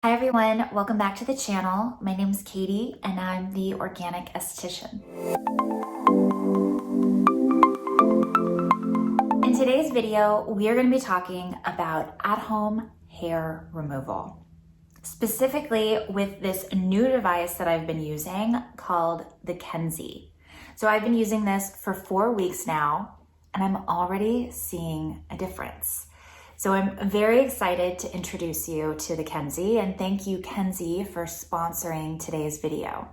Hi everyone, welcome back to the channel. My name is Katie and I'm the Organic Esthetician. In today's video, we are going to be talking about at-home hair removal. Specifically with this new device that I've been using called the Kenzzi. So I've been using this for 4 weeks now and I'm already seeing a difference. So I'm very excited to introduce you to the Kenzzi, and thank you Kenzzi for sponsoring today's video.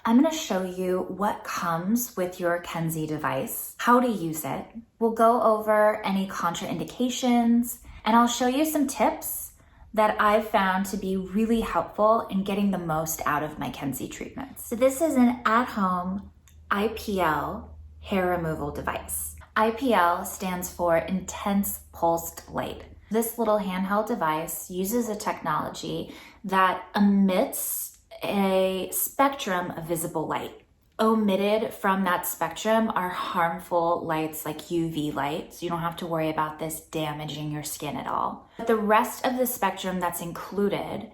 I'm going to show you what comes with your Kenzzi device, how to use it. We'll go over any contraindications, and I'll show you some tips that I've found to be really helpful in getting the most out of my Kenzzi treatments. So this is an at-home IPL hair removal device. IPL stands for Intense Pulsed Light. This little handheld device uses a technology that emits a spectrum of visible light. Omitted from that spectrum are harmful lights like UV light, so you don't have to worry about this damaging your skin at all. But the rest of the spectrum that's included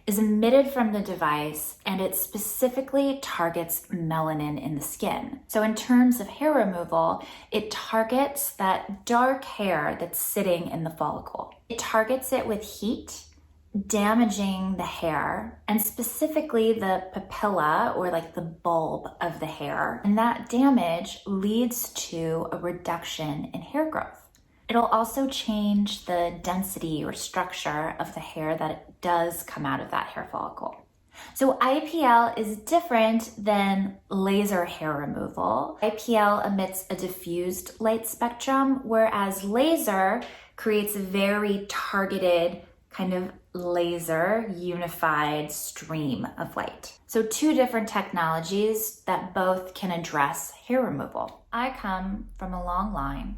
is emitted from the device, and it specifically targets melanin in the skin. So in terms of hair removal, it targets that dark hair that's sitting in the follicle. It targets it with heat, damaging the hair, and specifically the papilla, or like the bulb of the hair. And that damage leads to a reduction in hair growth. It'll also change the density or structure of the hair that does come out of that hair follicle. So IPL is different than laser hair removal. IPL emits a diffused light spectrum, whereas laser creates a very targeted kind of laser unified stream of light. So two different technologies that both can address hair removal. I come from a long line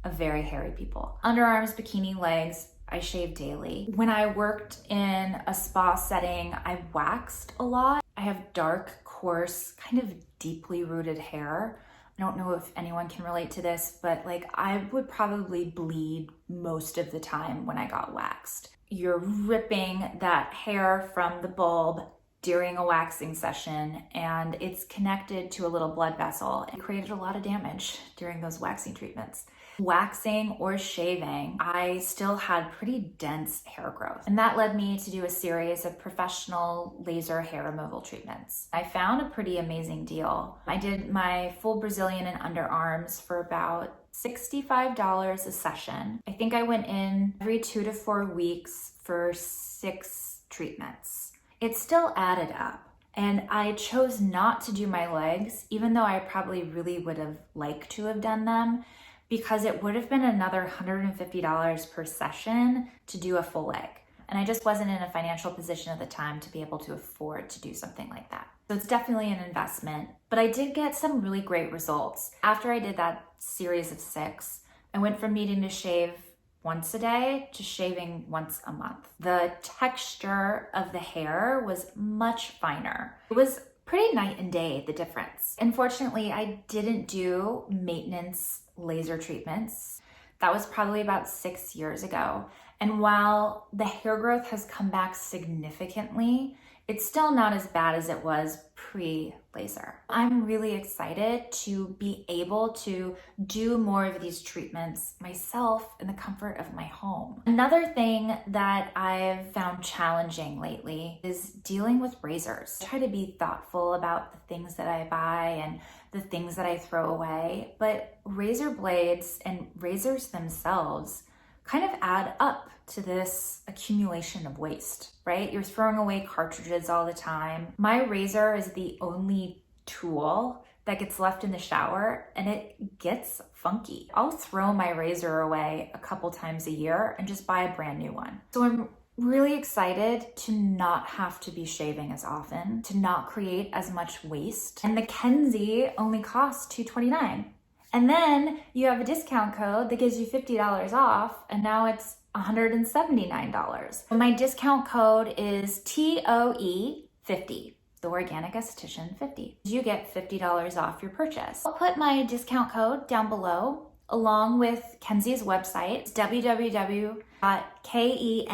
of very hairy people. Underarms, bikini, legs, I shave daily. When I worked in a spa setting, I waxed a lot. I have dark, coarse, kind of deeply rooted hair. I don't know if anyone can relate to this, but like I would probably bleed most of the time when I got waxed. You're ripping that hair from the bulb during a waxing session, and it's connected to a little blood vessel. It created a lot of damage during those waxing treatments. Waxing or shaving, I still had pretty dense hair growth. And that led me to do a series of professional laser hair removal treatments. I found a pretty amazing deal. I did my full Brazilian and underarms for about $65 a session. I think I went in every 2 to 4 weeks for 6 treatments. It still added up. And I chose not to do my legs, even though I probably really would have liked to have done them, because it would have been another $150 per session to do a full leg. And I just wasn't in a financial position at the time to be able to afford to do something like that. So it's definitely an investment, but I did get some really great results. After I did that series of 6, I went from needing to shave once a day to shaving once a month. The texture of the hair was much finer. It was pretty night and day, the difference. Unfortunately, I didn't do maintenance laser treatments. That was probably about 6 years ago. And while the hair growth has come back significantly, it's still not as bad as it was pre-laser. I'm really excited to be able to do more of these treatments myself in the comfort of my home. Another thing that I've found challenging lately is dealing with razors. I try to be thoughtful about the things that I buy and the things that I throw away, but razor blades and razors themselves kind of add up to this accumulation of waste, right? You're throwing away cartridges all the time. My razor is the only tool that gets left in the shower and it gets funky. I'll throw my razor away a couple times a year and just buy a brand new one. So I'm really excited to not have to be shaving as often, to not create as much waste. And the Kenzzi only costs $229. And then you have a discount code that gives you $50 off, and now it's $179. My discount code is TOE50, the Organic Esthetician 50. You get $50 off your purchase. I'll put my discount code down below, along with Kenzzi's website. It's www Kenzzi,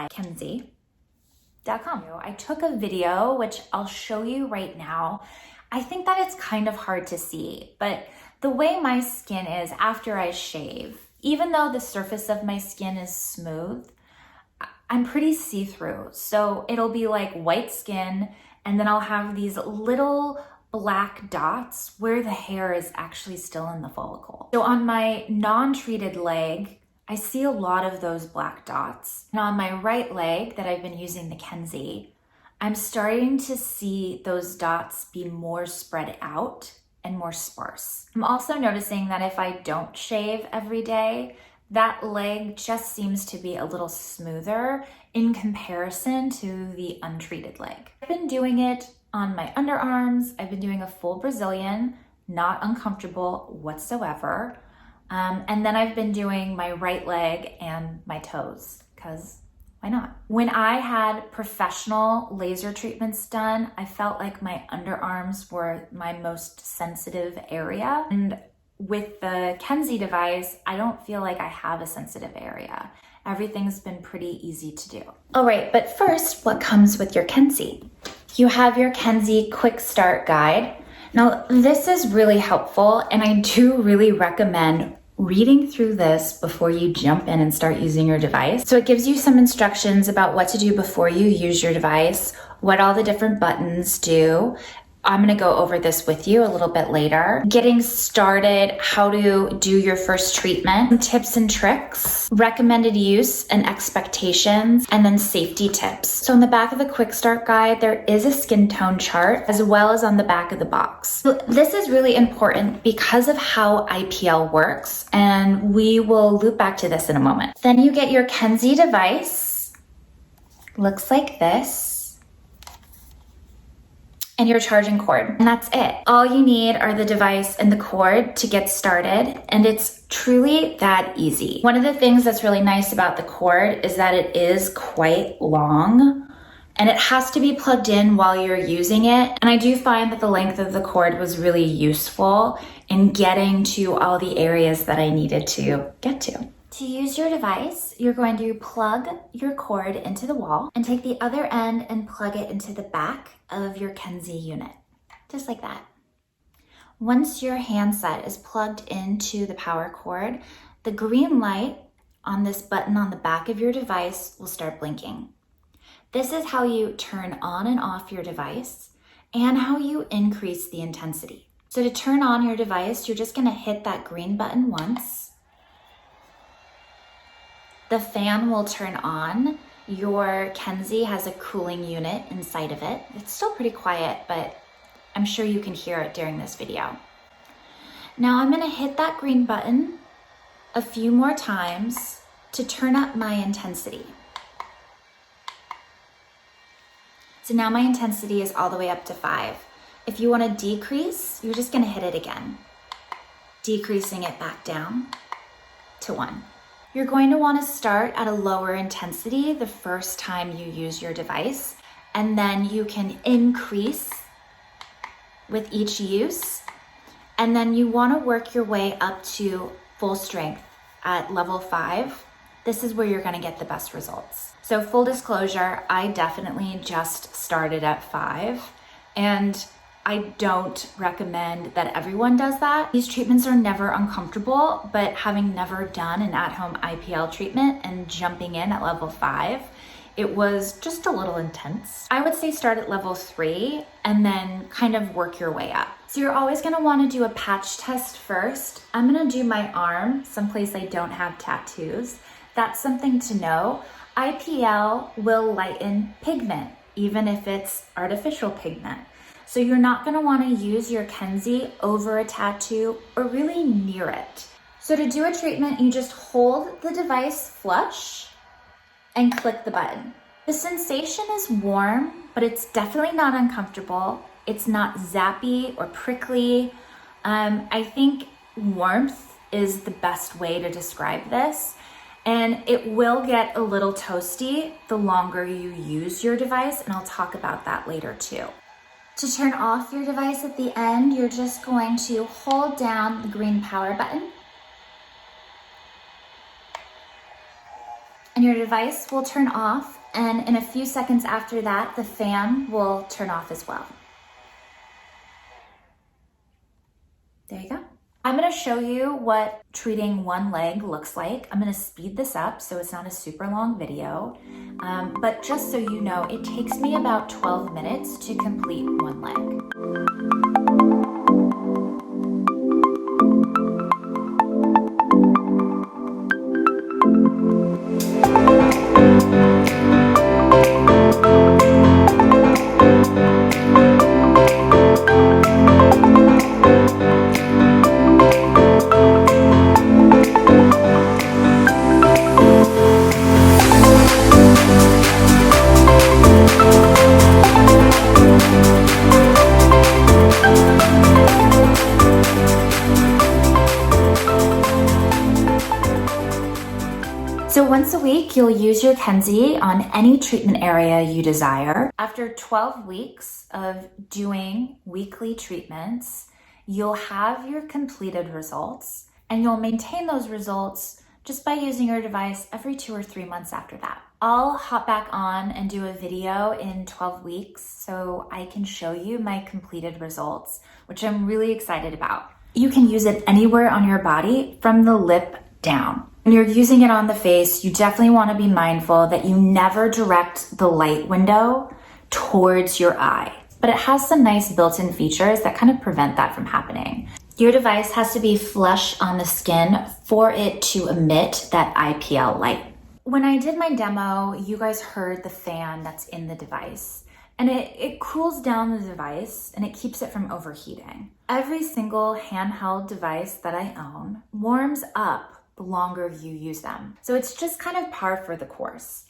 Kenzzi.com. I took a video, which I'll show you right now. I think that it's kind of hard to see, but the way my skin is after I shave, even though the surface of my skin is smooth, I'm pretty see-through. So it'll be like white skin, and then I'll have these little black dots where the hair is actually still in the follicle. So on my non-treated leg, I see a lot of those black dots. And on my right leg that I've been using the Kenzzi, I'm starting to see those dots be more spread out and more sparse. I'm also noticing that if I don't shave every day, that leg just seems to be a little smoother in comparison to the untreated leg. I've been doing it on my underarms. I've been doing a full Brazilian, not uncomfortable whatsoever. And then I've been doing my right leg and my toes, because why not? When I had professional laser treatments done, I felt like my underarms were my most sensitive area. And with the Kenzzi device, I don't feel like I have a sensitive area. Everything's been pretty easy to do. All right, but first, what comes with your Kenzzi? You have your Kenzzi Quick Start Guide. Now, this is really helpful, and I do really recommend reading through this before you jump in and start using your device. So it gives you some instructions about what to do before you use your device, what all the different buttons do. I'm gonna go over this with you a little bit later. Getting started, how to do your first treatment, tips and tricks, recommended use and expectations, and then safety tips. So on the back of the Quick Start Guide, there is a skin tone chart as well as on the back of the box. So this is really important because of how IPL works, and we will loop back to this in a moment. Then you get your Kenzzi device, looks like this, and your charging cord, and that's it. All you need are the device and the cord to get started, and it's truly that easy. One of the things that's really nice about the cord is that it is quite long, and it has to be plugged in while you're using it. And I do find that the length of the cord was really useful in getting to all the areas that I needed to get to. To use your device, you're going to plug your cord into the wall and take the other end and plug it into the back of your Kenzzi unit, just like that. Once your handset is plugged into the power cord, the green light on this button on the back of your device will start blinking. This is how you turn on and off your device and how you increase the intensity. So to turn on your device, you're just gonna hit that green button once. The fan will turn on. Your Kenzzi has a cooling unit inside of it. It's still pretty quiet, but I'm sure you can hear it during this video. Now I'm gonna hit that green button a few more times to turn up my intensity. So now my intensity is all the way up to 5. If you wanna decrease, you're just gonna hit it again, decreasing it back down to 1. You're going to want to start at a lower intensity the first time you use your device, and then you can increase with each use, and then you want to work your way up to full strength at level 5. This is where you're going to get the best results. So full disclosure, I definitely just started at 5, and I don't recommend that everyone does that. These treatments are never uncomfortable, but having never done an at-home IPL treatment and jumping in at level 5, it was just a little intense. I would say start at level 3 and then kind of work your way up. So you're always gonna wanna do a patch test first. I'm gonna do my arm, someplace I don't have tattoos. That's something to know. IPL will lighten pigment, even if it's artificial pigment. So you're not gonna wanna use your Kenzzi over a tattoo or really near it. So to do a treatment, you just hold the device flush and click the button. The sensation is warm, but it's definitely not uncomfortable. It's not zappy or prickly. I think warmth is the best way to describe this. And it will get a little toasty the longer you use your device, and I'll talk about that later too. To turn off your device at the end, you're just going to hold down the green power button and your device will turn off, and in a few seconds after that, the fan will turn off as well. There you go. I'm gonna show you what treating one leg looks like. I'm gonna speed this up so it's not a super long video, but just so you know, it takes me about 12 minutes to complete one leg. So once a week, you'll use your Kenzzi on any treatment area you desire. After 12 weeks of doing weekly treatments, you'll have your completed results, and you'll maintain those results just by using your device every 2 or 3 months after that. I'll hop back on and do a video in 12 weeks so I can show you my completed results, which I'm really excited about. You can use it anywhere on your body from the lip down. When you're using it on the face, you definitely want to be mindful that you never direct the light window towards your eye. But it has some nice built-in features that kind of prevent that from happening. Your device has to be flush on the skin for it to emit that IPL light. When I did my demo, you guys heard the fan that's in the device, and it cools down the device and it keeps it from overheating. Every single handheld device that I own warms up the longer you use them. So it's just kind of par for the course.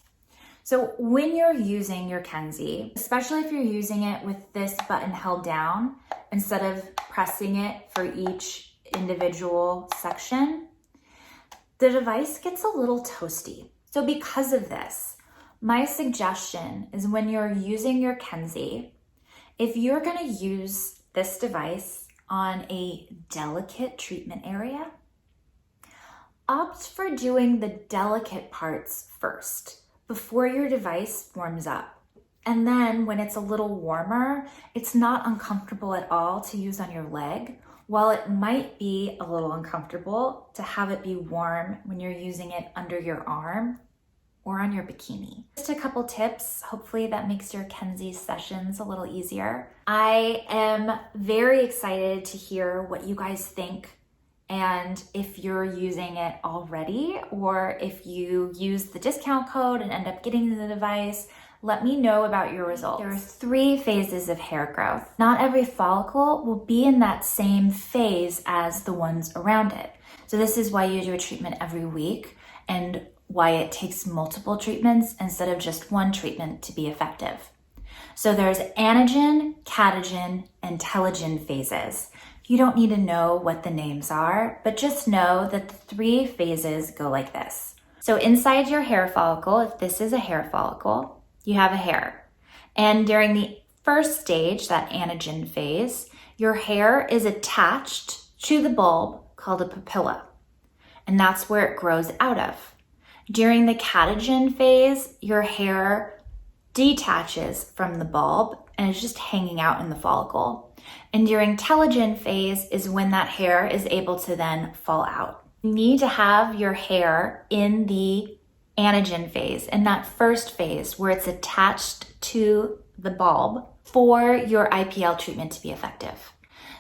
So when you're using your Kenzzi, especially if you're using it with this button held down instead of pressing it for each individual section, the device gets a little toasty. So because of this, my suggestion is when you're using your Kenzzi, if you're gonna use this device on a delicate treatment area, opt for doing the delicate parts first before your device warms up. And then when it's a little warmer, it's not uncomfortable at all to use on your leg, while it might be a little uncomfortable to have it be warm when you're using it under your arm or on your bikini. Just a couple tips, hopefully that makes your Kenzzi sessions a little easier. I am very excited to hear what you guys think, and if you're using it already, or if you use the discount code and end up getting the device, let me know about your results. There are 3 phases of hair growth. Not every follicle will be in that same phase as the ones around it. So this is why you do a treatment every week, and why it takes multiple treatments instead of just one treatment to be effective. So there's anagen, catagen, and telogen phases. You don't need to know what the names are, but just know that the 3 phases go like this. So inside your hair follicle, if this is a hair follicle, you have a hair. And during the first stage, that anagen phase, your hair is attached to the bulb called a papilla, and that's where it grows out of. During the catagen phase, your hair detaches from the bulb and is just hanging out in the follicle. And during telogen phase is when that hair is able to then fall out. You need to have your hair in the anagen phase, in that first phase where it's attached to the bulb, for your IPL treatment to be effective.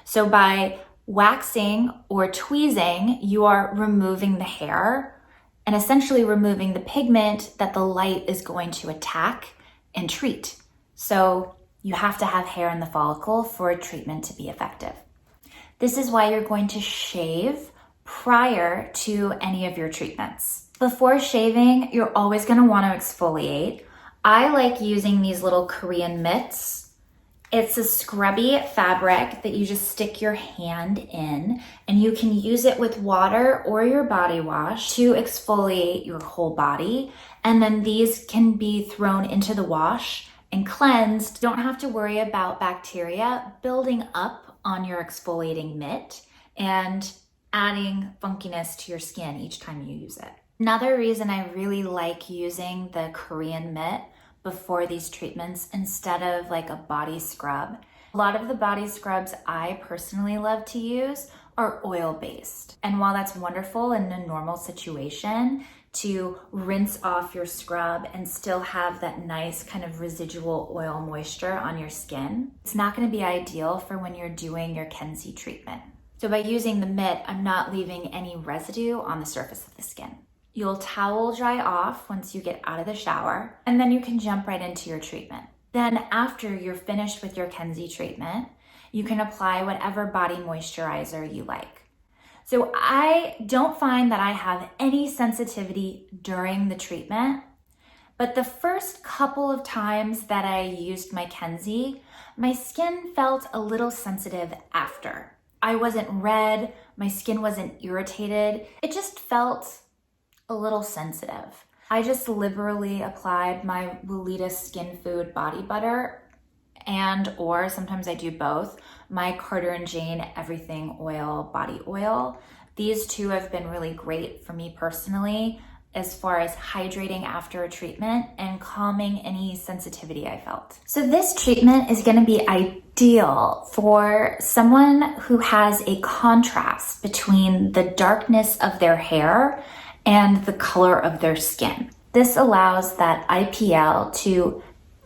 So by waxing or tweezing, you are removing the hair and essentially removing the pigment that the light is going to attack and treat. So you have to have hair in the follicle for a treatment to be effective. This is why you're going to shave prior to any of your treatments. Before shaving, you're always going to want to exfoliate. I like using these little Korean mitts. It's a scrubby fabric that you just stick your hand in, and you can use it with water or your body wash to exfoliate your whole body. And then these can be thrown into the wash and cleansed. Don't have to worry about bacteria building up on your exfoliating mitt and adding funkiness to your skin each time you use it. Another reason I really like using the Korean mitt before these treatments instead of like a body scrub. A lot of the body scrubs I personally love to use are oil-based. And while that's wonderful in a normal situation to rinse off your scrub and still have that nice kind of residual oil moisture on your skin, it's not going to be ideal for when you're doing your Kenzzi treatment. So by using the mitt, I'm not leaving any residue on the surface of the skin. You'll towel dry off once you get out of the shower, and then you can jump right into your treatment. Then after you're finished with your Kenzzi treatment, you can apply whatever body moisturizer you like. So I don't find that I have any sensitivity during the treatment, but the first couple of times that I used my Kenzzi, my skin felt a little sensitive after. I wasn't red, my skin wasn't irritated, it just felt a little sensitive. I just liberally applied my Weleda Skin Food body butter or sometimes I do both, my Carter & Jane Everything Oil body oil. These two have been really great for me personally as far as hydrating after a treatment and calming any sensitivity I felt. So this treatment is gonna be ideal for someone who has a contrast between the darkness of their hair and the color of their skin. This allows that IPL to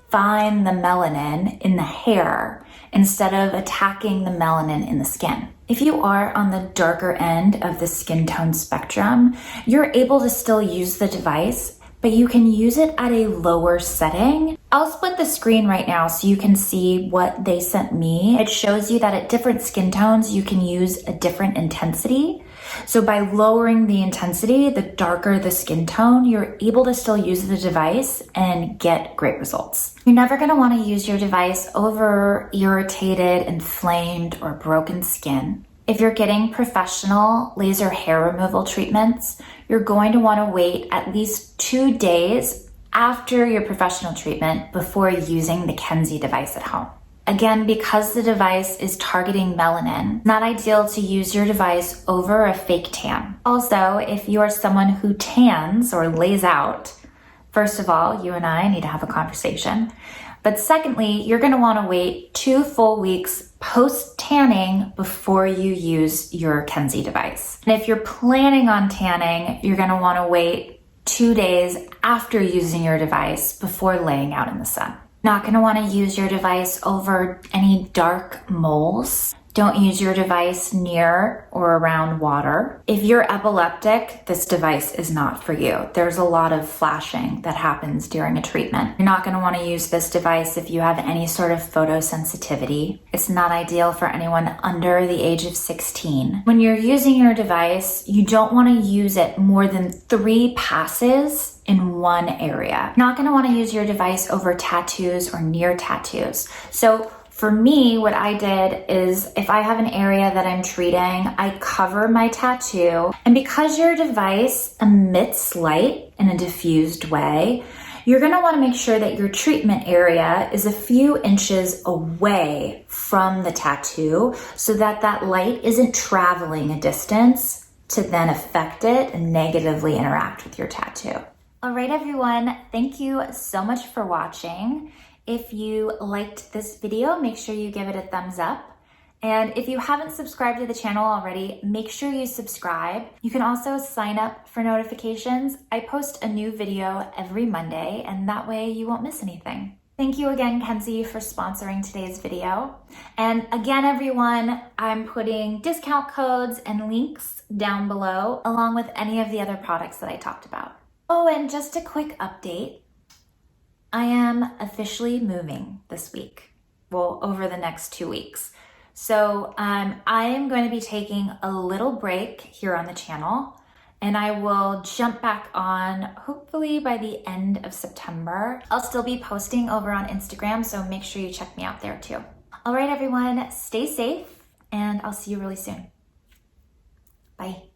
find the melanin in the hair instead of attacking the melanin in the skin. If you are on the darker end of the skin tone spectrum, you're able to still use the device, but you can use it at a lower setting. I'll split the screen right now so you can see what they sent me. It shows you that at different skin tones, you can use a different intensity. So by lowering the intensity, the darker the skin tone, you're able to still use the device and get great results. You're never gonna wanna use your device over irritated, inflamed, or broken skin. If you're getting professional laser hair removal treatments, you're going to wanna wait at least 2 days after your professional treatment before using the Kenzzi device at home. Again, because the device is targeting melanin, not ideal to use your device over a fake tan. Also, if you are someone who tans or lays out, first of all, you and I need to have a conversation. But secondly, you're gonna wanna wait 2 full weeks post-tanning before you use your Kenzzi device. And if you're planning on tanning, you're gonna wanna wait 2 days after using your device before laying out in the sun. Not gonna wanna use your device over any dark moles. Don't use your device near or around water. If you're epileptic, this device is not for you. There's a lot of flashing that happens during a treatment. You're not gonna wanna use this device if you have any sort of photosensitivity. It's not ideal for anyone under the age of 16. When you're using your device, you don't wanna use it more than 3 passes in one area. You're not gonna wanna use your device over tattoos or near tattoos. So for me, what I did is if I have an area that I'm treating, I cover my tattoo. And because your device emits light in a diffused way, you're gonna wanna make sure that your treatment area is a few inches away from the tattoo so that that light isn't traveling a distance to then affect it and negatively interact with your tattoo. All right, everyone, thank you so much for watching. If you liked this video, make sure you give it a thumbs up. And if you haven't subscribed to the channel already, make sure you subscribe. You can also sign up for notifications. I post a new video every Monday, and that way you won't miss anything. Thank you again, Kenzzi, for sponsoring today's video. And again, everyone, I'm putting discount codes and links down below, along with any of the other products that I talked about. Oh, and just a quick update. I am officially moving this week, well, over the next 2 weeks. So I am going to be taking a little break here on the channel, and I will jump back on hopefully by the end of September. I'll still be posting over on Instagram, so make sure you check me out there too. All right, everyone, stay safe, and I'll see you really soon. Bye.